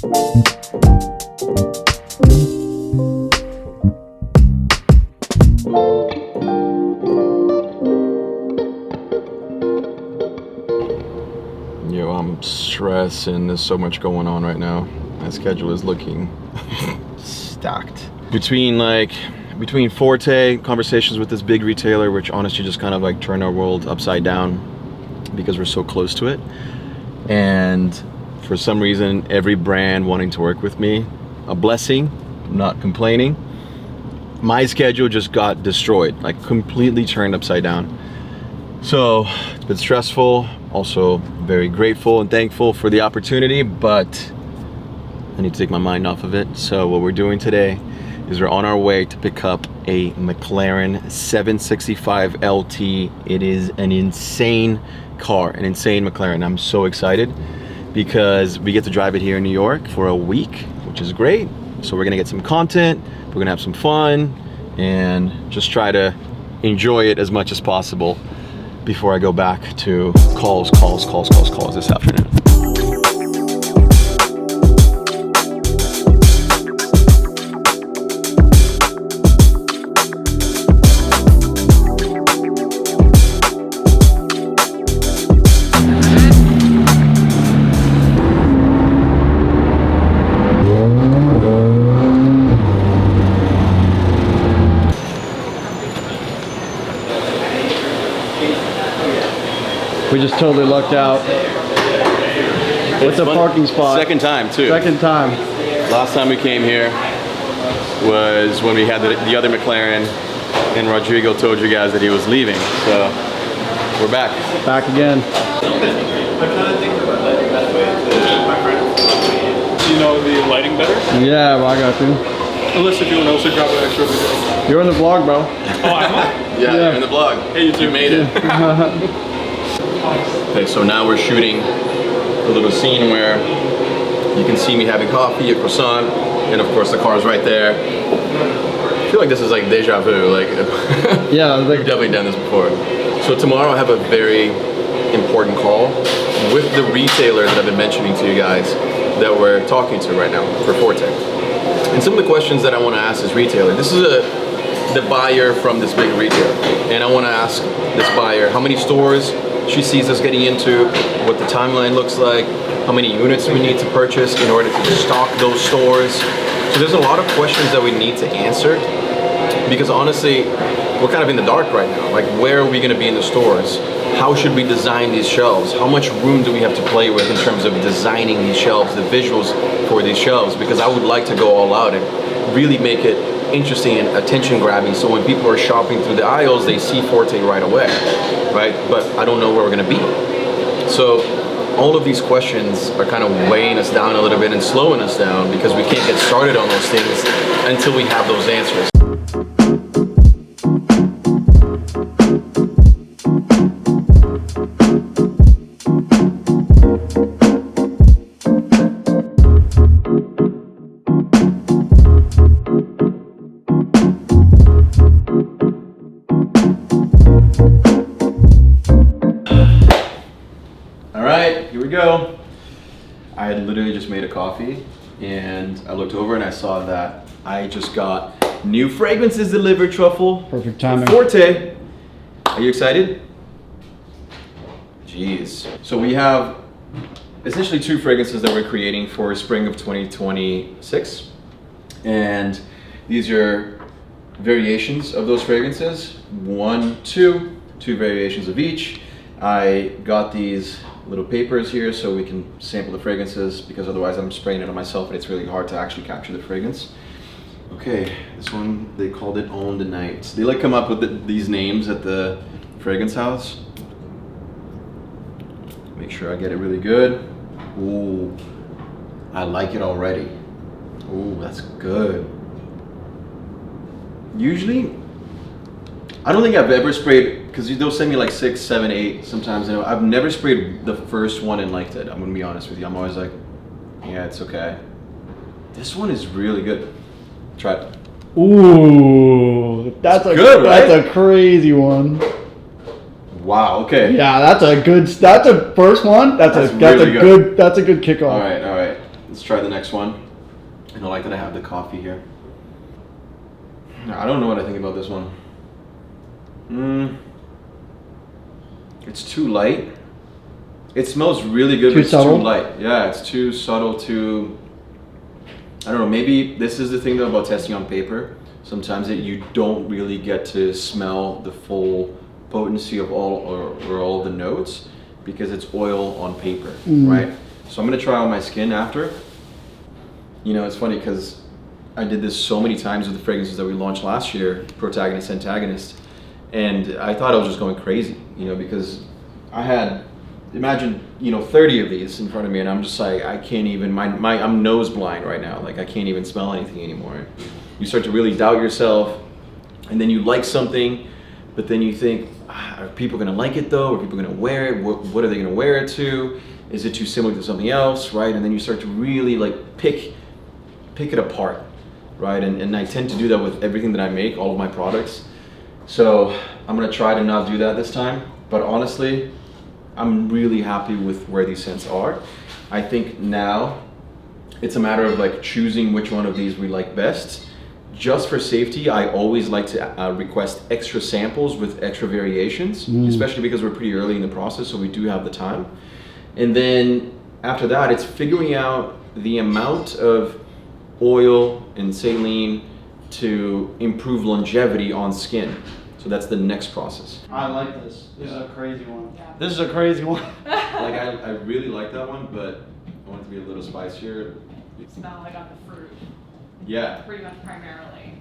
Yo, I'm stressed and there's so much going on right now. My schedule is looking stacked. Between Forte, conversations with this big retailer, which honestly just kind of like turned our world upside down because we're so close to it. And for some reason, every brand wanting to work with me, a blessing, I'm not complaining. My schedule just got destroyed, like completely turned upside down. So it's been stressful, also very grateful and thankful for the opportunity, but I need to take my mind off of it. So what we're doing today is we're on our way to pick up a McLaren 765 LT. It is an insane car, an insane McLaren. I'm so excited because we get to drive it here in New York for a week, which is great. So we're gonna get some content, we're gonna have some fun, and just try to enjoy it as much as possible before I go back to calls this afternoon. We just totally lucked out with the parking spot. Second time too. Second time. Last time we came here was when we had the other McLaren and Rodrigo told you guys that he was leaving. So we're back. Back again. I'm trying to think about that best way to my friend. Do you know the lighting better? Yeah, well, I got to. Unless if you want to also drop an extra video. You're in the vlog, bro. Oh, am I? Yeah, you're in the vlog. Hey, you made it. Okay, so now we're shooting a little scene where you can see me having coffee, a croissant, and of course the car is right there. I feel like this is like deja vu, like Yeah, we've definitely done this before. So tomorrow I have a very important call with the retailer that I've been mentioning to you guys that we're talking to right now for Forte. And some of the questions that I want to ask this retailer, this is the buyer from this big retailer, and I want to ask this buyer how many stores she sees us getting into, what the timeline looks like, how many units we need to purchase in order to stock those stores. So there's a lot of questions that we need to answer because honestly, we're kind of in the dark right now. Like, where are we going to be in the stores? How should we design these shelves? How much room do we have to play with in terms of designing these shelves, the visuals for these shelves? Because I would like to go all out and really make it interesting and attention grabbing, so when people are shopping through the aisles, they see Forte right away, right? But I don't know where we're gonna be. So all of these questions are kind of weighing us down a little bit and slowing us down because we can't get started on those things until we have those answers. Go. I had literally just made a coffee and I looked over and I saw that I just got new fragrances delivered, Truffle. Perfect timing. Forte. Are you excited? Jeez. So we have essentially two fragrances that we're creating for spring of 2026. And these are variations of those fragrances. Two variations of each. I got these little papers here so we can sample the fragrances because otherwise I'm spraying it on myself and it's really hard to actually capture the fragrance. Okay, this one, they called it On the Night. They like come up with these names at the fragrance house. Make sure I get it really good. Ooh, I like it already. Ooh, that's good. Usually, I don't think I've ever sprayed, because they'll send me like 6, 7, 8 sometimes. You know, I've never sprayed the first one and liked it. I'm gonna be honest with you. I'm always like, yeah, it's okay. This one is really good. Try it. Ooh, that's a good, right? That's a crazy one. Wow. Okay. Yeah, that's a first one. That's a really good kickoff. All right. let's try the next one. And I like that I have the coffee here. I don't know what I think about this one. It's too light. It smells really good, but it's too light. Yeah, it's too subtle, too... I don't know, maybe this is the thing though about testing on paper. Sometimes you don't really get to smell the full potency of all of the notes because it's oil on paper, right? So I'm gonna try on my skin after. You know, it's funny because I did this so many times with the fragrances that we launched last year, Protagonist, Antagonist, and I thought I was just going crazy, you know, because I had, imagine, you know, 30 of these in front of me, and I'm just like, I can't even, I'm nose blind right now. Like, I can't even smell anything anymore. You start to really doubt yourself, and then you like something, but then you think, are people gonna like it though? Are people gonna wear it? What are they gonna wear it to? Is it too similar to something else, right? And then you start to really like pick it apart, right? And I tend to do that with everything that I make, all of my products. So I'm gonna try to not do that this time, but honestly, I'm really happy with where these scents are. I think now it's a matter of like choosing which one of these we like best. Just for safety, I always like to request extra samples with extra variations, especially because we're pretty early in the process, so we do have the time. And then after that, it's figuring out the amount of oil and saline to improve longevity on skin. So that's the next process. I like this. This is a crazy one. Yeah. This is a crazy one. Like I really like that one, but I want it to be a little spicier. You smell like on the fruit. Yeah. Pretty much primarily.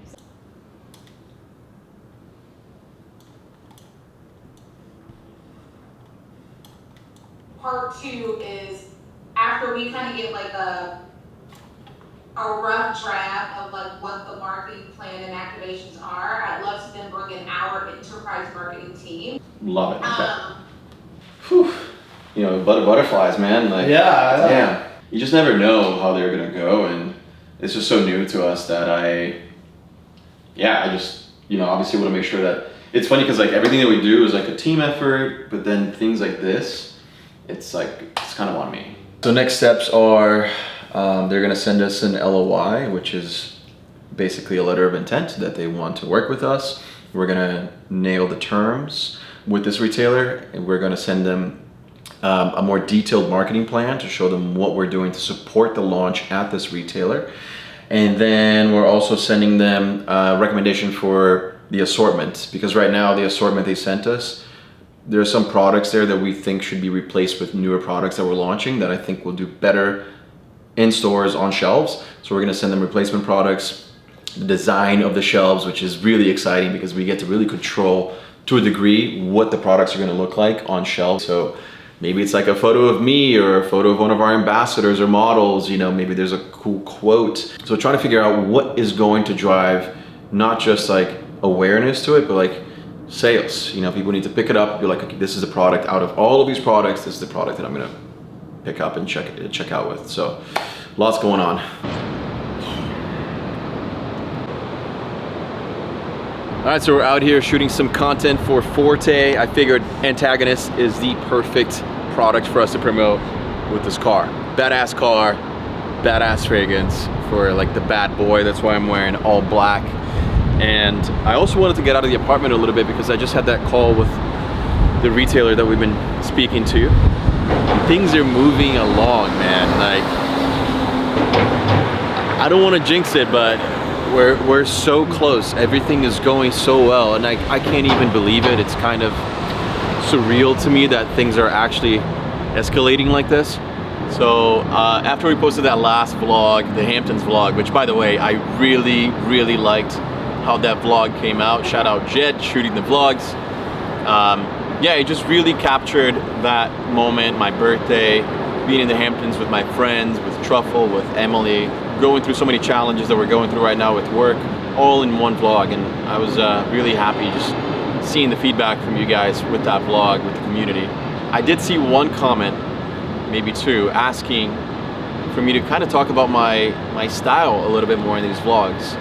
Part two is after we kind of get like a rough draft of like what the marketing plan and activations are. I'd love to then bring in our enterprise marketing team. Love it. Whew. You know, butterflies, man. Like, yeah. You just never know how they're gonna go, and it's just so new to us that I just, you know, obviously want to make sure that it's funny because like everything that we do is like a team effort, but then things like this, it's like it's kind of on me. So next steps are they're gonna send us an LOI, which is basically a letter of intent that they want to work with us. We're gonna nail the terms with this retailer, and we're gonna send them a more detailed marketing plan to show them what we're doing to support the launch at this retailer. And then we're also sending them a recommendation for the assortment, because right now the assortment they sent us, there are some products there that we think should be replaced with newer products that we're launching that I think will do better in stores on shelves. So we're gonna send them replacement products, the design of the shelves, which is really exciting because we get to really control to a degree what the products are gonna look like on shelves. So maybe it's like a photo of me or a photo of one of our ambassadors or models, you know, maybe there's a cool quote. So trying to figure out what is going to drive not just like awareness to it, but like sales. You know, people need to pick it up, be like, okay, this is the product out of all of these products, this is the product that I'm gonna pick up and check out with. So lots going on. All right, so we're out here shooting some content for Forte. I figured Antagonist is the perfect product for us to promote with this car. Badass car, badass fragrance for like the bad boy. That's why I'm wearing all black. And I also wanted to get out of the apartment a little bit because I just had that call with the retailer that we've been speaking to. And things are moving along, man. Like, I don't want to jinx it, but we're so close. Everything is going so well, and I can't even believe it. It's kind of surreal to me that things are actually escalating like this. So after we posted that last vlog, the Hamptons vlog, which by the way, I really liked how that vlog came out. Shout out Jed shooting the vlogs. Yeah, it just really captured that moment, my birthday, being in the Hamptons with my friends, with Truffle, with Emily, going through so many challenges that we're going through right now with work, all in one vlog. And I was really happy just seeing the feedback from you guys with that vlog, with the community. I did see one comment, maybe two, asking for me to kind of talk about my style a little bit more in these vlogs.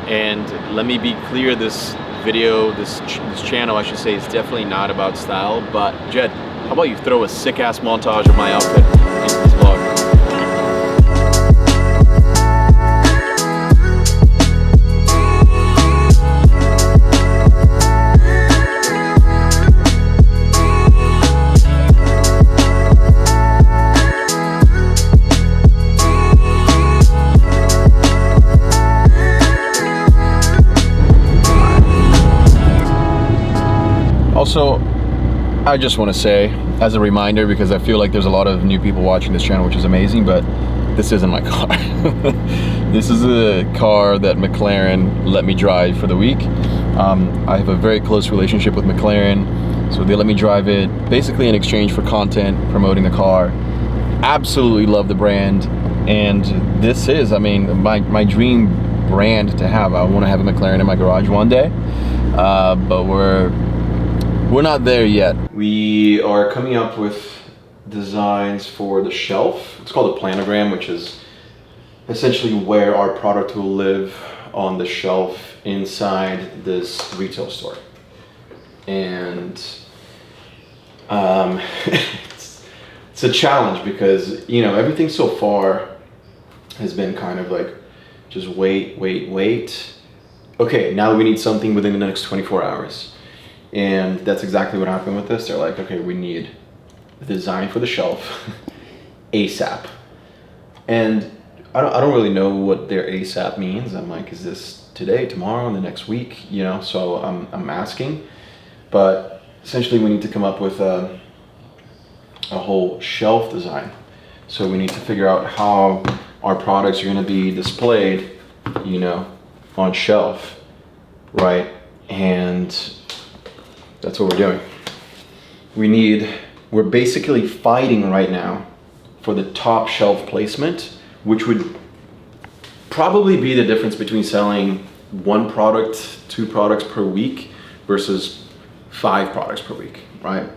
And let me be clear, this video, this channel I should say, is definitely not about style. But Jed, how about you throw a sick ass montage of my outfit into this vlog? So I just want to say, as a reminder, because I feel like there's a lot of new people watching this channel, which is amazing, but this isn't my car. This is a car that McLaren let me drive for the week. I have a very close relationship with McLaren, so they let me drive it basically in exchange for content, promoting the car. Absolutely love the brand, and this is, I mean, my dream brand to have. I want to have a McLaren in my garage one day, but we're not there yet. We are coming up with designs for the shelf. It's called a planogram, which is essentially where our product will live on the shelf inside this retail store. And it's a challenge because, you know, everything so far has been kind of like, just wait. Okay, now we need something within the next 24 hours. And that's exactly what happened with this. They're like, okay, we need the design for the shelf ASAP. And I don't really know what their ASAP means. I'm like, is this today, tomorrow, in the next week? You know, so I'm asking. But essentially we need to come up with a whole shelf design. So we need to figure out how our products are gonna be displayed, you know, on shelf, right? And that's what we're doing. We're basically fighting right now for the top shelf placement, which would probably be the difference between selling 1 product, 2 products per week versus 5 products per week, right?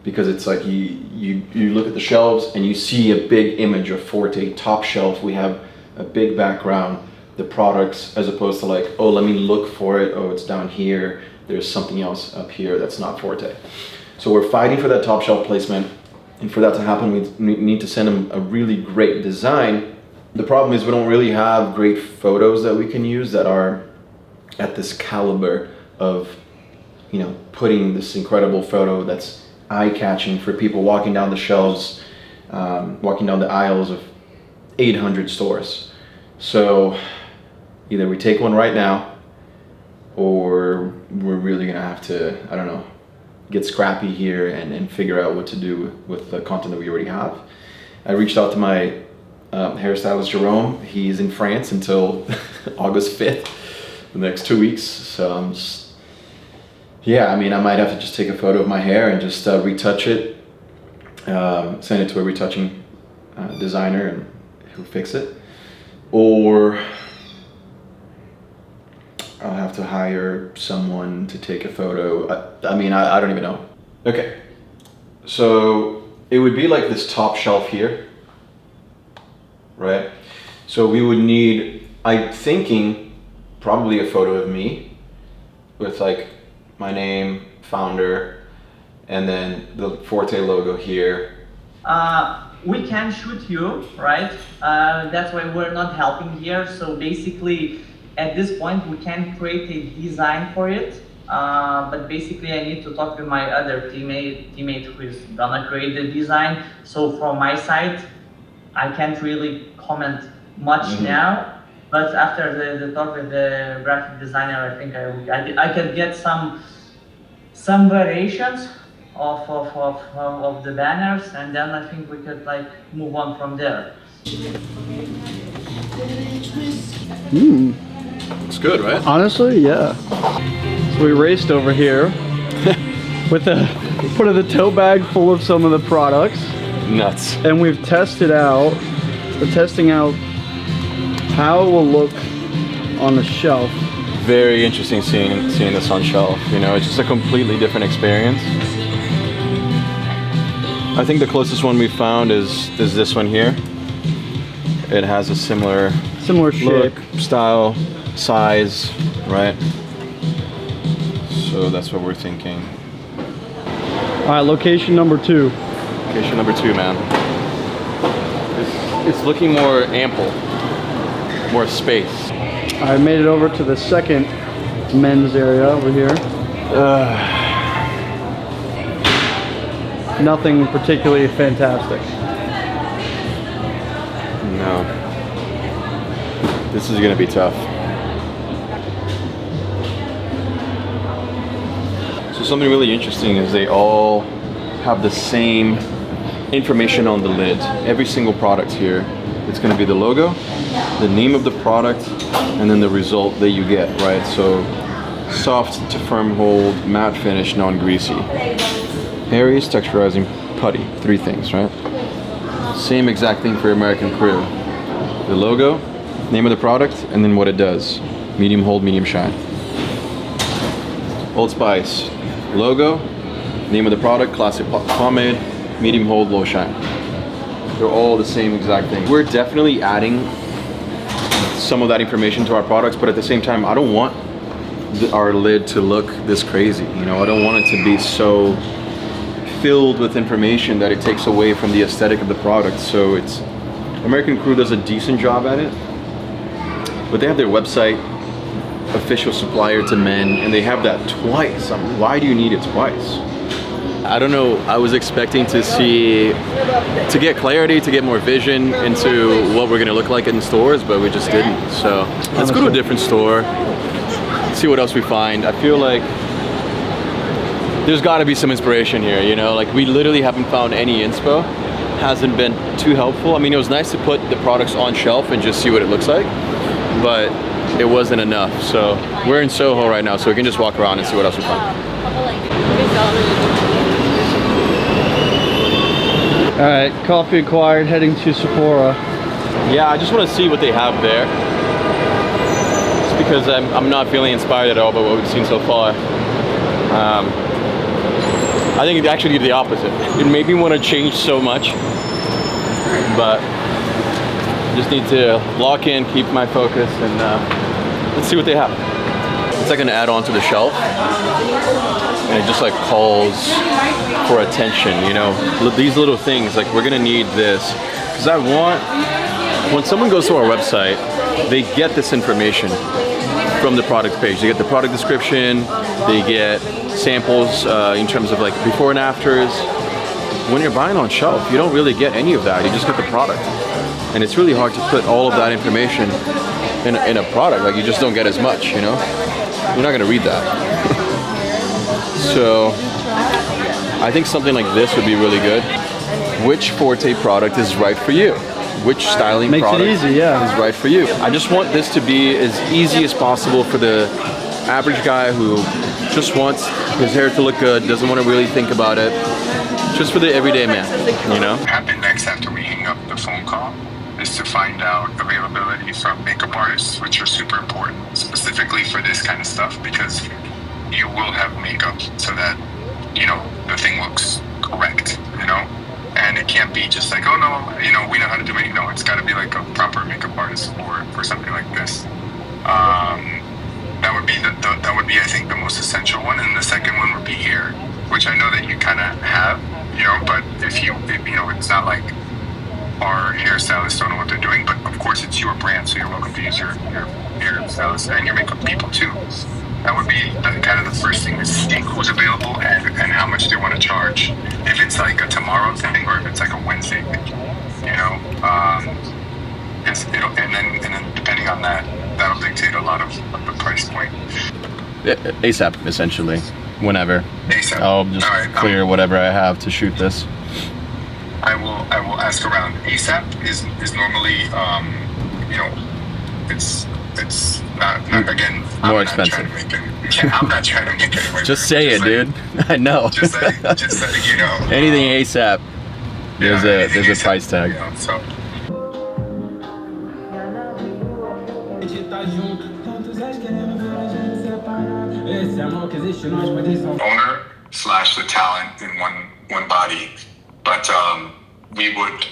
Because it's like you look at the shelves and you see a big image of Forte top shelf. We have a big background, the products, as opposed to like, oh, let me look for it. Oh, it's down here. There's something else up here that's not Forte. So we're fighting for that top shelf placement. And for that to happen, we need to send them a really great design. The problem is we don't really have great photos that we can use that are at this caliber of, you know, putting this incredible photo that's eye-catching for people walking down the shelves, walking down the aisles of 800 stores. So either we take one right now, or we're really gonna have to, I don't know, get scrappy here and figure out what to do with the content that we already have. I reached out to my hairstylist Jerome. He's in France until August 5th, the next 2 weeks. So I'm just, yeah, I mean, I might have to just take a photo of my hair and just retouch it, send it to a retouching designer and who'll fix it. Or I'll have to hire someone to take a photo. I mean, I don't even know. Okay, so it would be like this top shelf here, right? So we would need, I'm thinking, probably a photo of me with like my name, founder, and then the Forte logo here. We can shoot you, right? That's why we're not helping here. So basically, at this point, we can create a design for it. But basically, I need to talk with my other teammate who is gonna create the design. So from my side, I can't really comment much now. But after the talk with the graphic designer, I think I can get some variations of the banners, and then I think we could like move on from there. It's good, right? Honestly, yeah. So we raced over here with put in the tote bag full of some of the products. Nuts. And we're testing out how it will look on the shelf. Very interesting seeing this on shelf. You know, it's just a completely different experience. I think the closest one we found is this one here. It has a similar shape, look, style, size, right? So that's what we're thinking. All right, location number 2. Location number 2, man. It's looking more ample, more space. I made it over to the second men's area over here. Nothing particularly fantastic. No. This is gonna be tough. So something really interesting is they all have the same information on the lid. Every single product here, it's going to be the logo, the name of the product, and then the result that you get, right? So soft to firm hold, matte finish, non-greasy. Aries, texturizing, putty. 3 things, right? Same exact thing for American Crew. The logo, name of the product, and then what it does. Medium hold, medium shine. Old Spice, logo, name of the product, classic pomade, medium hold, low shine. They're all the same exact thing. We're definitely adding some of that information to our products, but at the same time, I don't want our lid to look this crazy. You know, I don't want it to be so filled with information that it takes away from the aesthetic of the product. So it's, American Crew does a decent job at it, but they have their website, official supplier to men, and they have that twice. Why do you need it twice? I don't know. I was expecting to get clarity, to get more vision into what we're gonna look like in stores, but we just didn't. So let's go to a different store, see what else we find. I feel like there's gotta be some inspiration here, you know? Like, we literally haven't found any inspo. Hasn't been too helpful. I mean, it was nice to put the products on shelf and just see what it looks like, but it wasn't enough. So we're in Soho right now, so we can just walk around and see what else we find. All right, coffee acquired, heading to Sephora. Yeah, I just want to see what they have there. Just because I'm not feeling inspired at all by what we've seen so far. I think it actually did the opposite. It made me want to change so much, but just need to lock in, keep my focus, and let's see what they have. It's like an add-on to the shelf, and it just like calls for attention, you know? These little things, like, we're gonna need this, because I want, when someone goes to our website, they get this information from the product page. They get the product description, they get samples in terms of like before and afters. When you're buying on shelf, you don't really get any of that. You just get the product. And it's really hard to put all of that information in a product. Like, you just don't get as much, you know? You're not gonna read that. So I think something like this would be really good. Which Forte product is right for you? Which styling product Makes it easy, yeah. is right for you? I just want this to be as easy as possible for the average guy who just wants his hair to look good, doesn't want to really think about it. Just for the everyday man, you know? What happened next after we hang up the phone call is to find out availability from makeup artists, which are super important, specifically for this kind of stuff, because you will have makeup so that, you know, the thing looks correct, you know? And it can't be just like, oh no, you know, we know how to do it. No, it's got to be like a proper makeup artist for something like this. That would be I think the most essential one, and the second one would be hair, which I know that you kind of have, you know. But if you know, it's not like our hairstylists don't know what they're doing. But of course, it's your brand, so you're welcome to use your hairstylist and your makeup people too. That would be kind of the first thing, is seeing who's available and how much they want to charge. If it's like a tomorrow thing or if it's like a Wednesday thing, you know. And then depending on that, that'll dictate a lot of the price point. ASAP, essentially. Whenever. ASAP. I'll just clear whatever I have to shoot this. I will ask around. ASAP is normally, you know, it's not again, more expensive. I'm not trying to make it. Just say it, dude. I know. Just letting you know. Anything ASAP, there's a price tag. You know, so. Owner / the talent in one body, but we would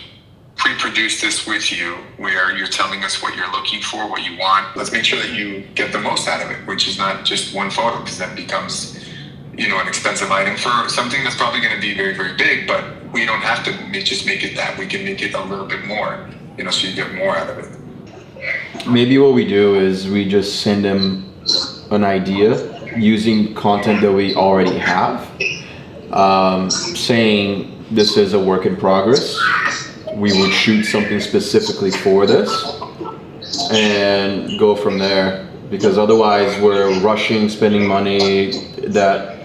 pre-produce this with you, where you're telling us what you're looking for, what you want. Let's make sure that you get the most out of it, which is not just one photo, because that becomes, you know, an expensive item for something that's probably going to be very, very big. But we don't have to just make it that. We can make it a little bit more, you know, so you get more out of it. Maybe what we do is we just send them an idea using content that we already have, saying this is a work in progress. We would shoot something specifically for this and go from there, because otherwise we're rushing, spending money that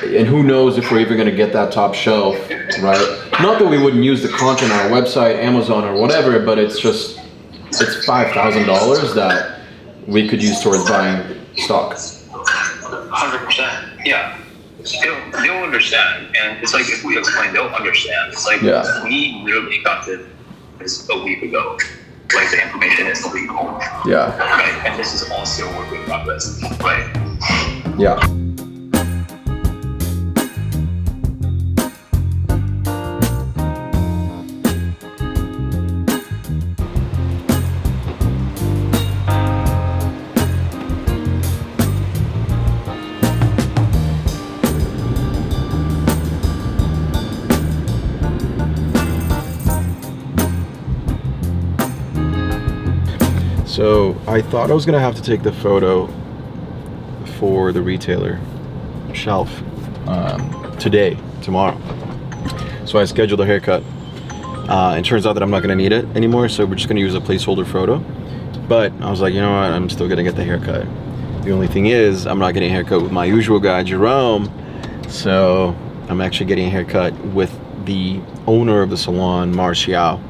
And who knows if we're even gonna get that top shelf, right? Not that we wouldn't use the content on our website, Amazon or whatever, but it's just, it's $5,000 that we could use towards buying stock. 100%. Yeah. They'll understand, and it's like if we explain, they'll understand. It's like we literally got this a week ago. Like the information is illegal. Yeah. Right, and this is all still work in progress. Right. Yeah. So I thought I was gonna have to take the photo for the retailer shelf tomorrow. So I scheduled a haircut. It turns out that I'm not gonna need it anymore, so we're just gonna use a placeholder photo. But I was like, you know what, I'm still gonna get the haircut. The only thing is, I'm not getting a haircut with my usual guy, Jerome. So I'm actually getting a haircut with the owner of the salon, Martial.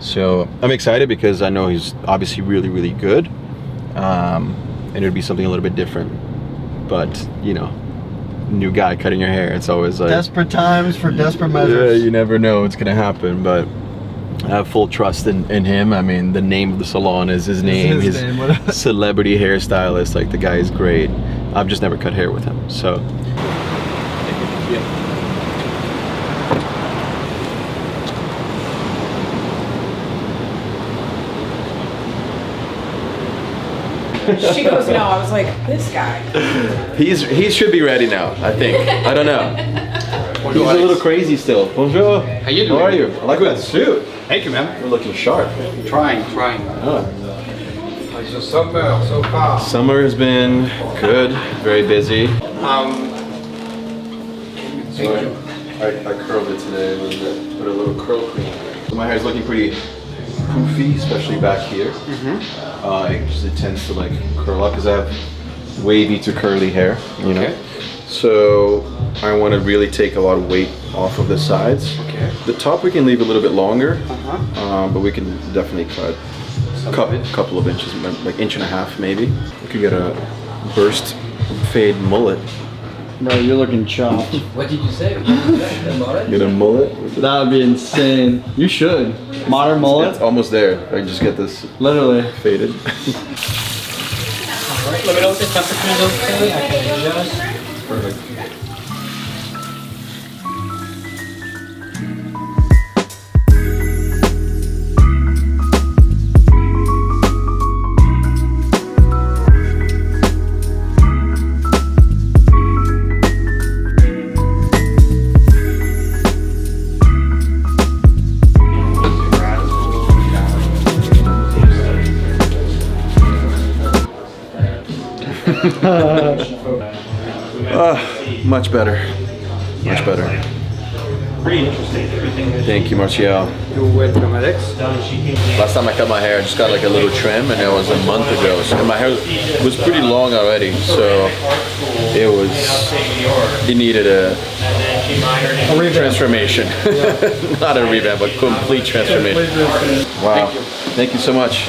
So I'm excited because I know he's obviously really, really good. And it'd be something a little bit different. But, you know, new guy cutting your hair, it's always like... Desperate times for desperate measures. Yeah, you never know what's gonna happen, but I have full trust in him. I mean, the name of the salon is his name. His celebrity hairstylist, like the guy is great. I've just never cut hair with him, so... She goes, no. I was like, this guy. He should be ready now, I think. I don't know. He's a little crazy still. Bonjour. How you doing? How are you? I like that suit. Thank you, man. You're looking sharp. Trying. How's your summer so far? Summer has been good, very busy. Thank you. I curled it today a little bit, put a little curl cream. So my hair is looking pretty poofy, especially back here. It tends to like curl up because I have wavy to curly hair, you know. So I want to really take a lot of weight off of the sides. The top we can leave a little bit longer, but we can definitely cut a couple of inches, like inch and a half maybe. We could get a burst fade mullet. Bro, you're looking chopped. What did you say? Get a mullet? That would be insane. You should. Modern mullet? It's almost there. I just get this Literally. faded. Alright, let me know what the temperature is okay. I can adjust. Perfect. Much better. Much better. Pretty interesting. Thank you, Martial. You're welcome, Alex. Last time I cut my hair, I just got like a little trim, and it was a month ago. So my hair was pretty long already, so it needed a transformation. Not a revamp, but complete transformation. Wow. Thank you so much.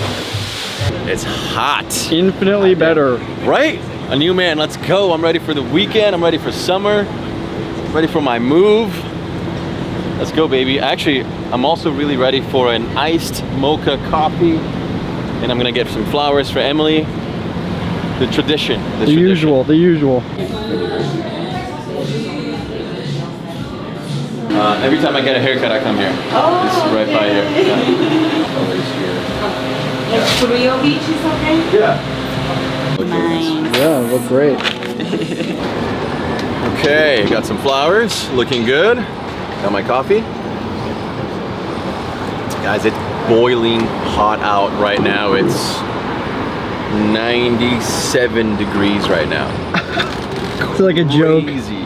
It's hot. Infinitely better. Right? A new man, let's go. I'm ready for the weekend. I'm ready for summer. I'm ready for my move. Let's go, baby. Actually, I'm also really ready for an iced mocha coffee. And I'm gonna get some flowers for Emily. The tradition. The usual. Every time I get a haircut, I come here. Oh, it's right by here. Yeah. Always here. Like Frio Beach is okay? Yeah. Nice. Yeah, look great. Okay, got some flowers, looking good. Got my coffee. Guys, it's boiling hot out right now. It's 97 degrees right now. It's like a joke. Crazy.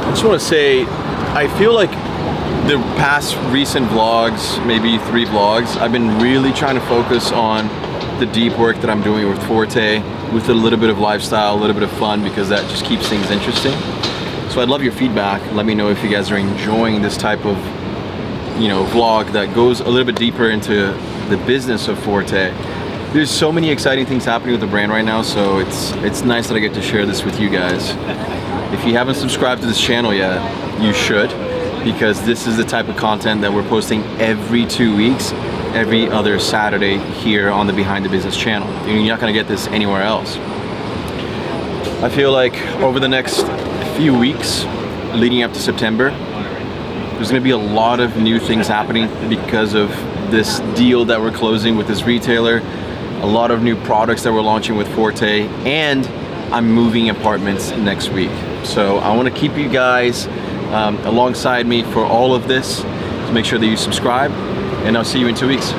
I just want to say, I feel like the past recent vlogs, maybe 3 vlogs, I've been really trying to focus on the deep work that I'm doing with Forte, with a little bit of lifestyle, a little bit of fun, because that just keeps things interesting. So I'd love your feedback. Let me know if you guys are enjoying this type of, you know, vlog that goes a little bit deeper into the business of Forte. There's so many exciting things happening with the brand right now, so it's nice that I get to share this with you guys. If you haven't subscribed to this channel yet, you should, because this is the type of content that we're posting every 2 weeks, every other Saturday here on the Behind the Business channel. You're not gonna get this anywhere else. I feel like over the next few weeks leading up to September, there's gonna be a lot of new things happening because of this deal that we're closing with this retailer, a lot of new products that we're launching with Forte, and I'm moving apartments next week. So I wanna keep you guys alongside me for all of this. So make sure that you subscribe, and I'll see you in 2 weeks.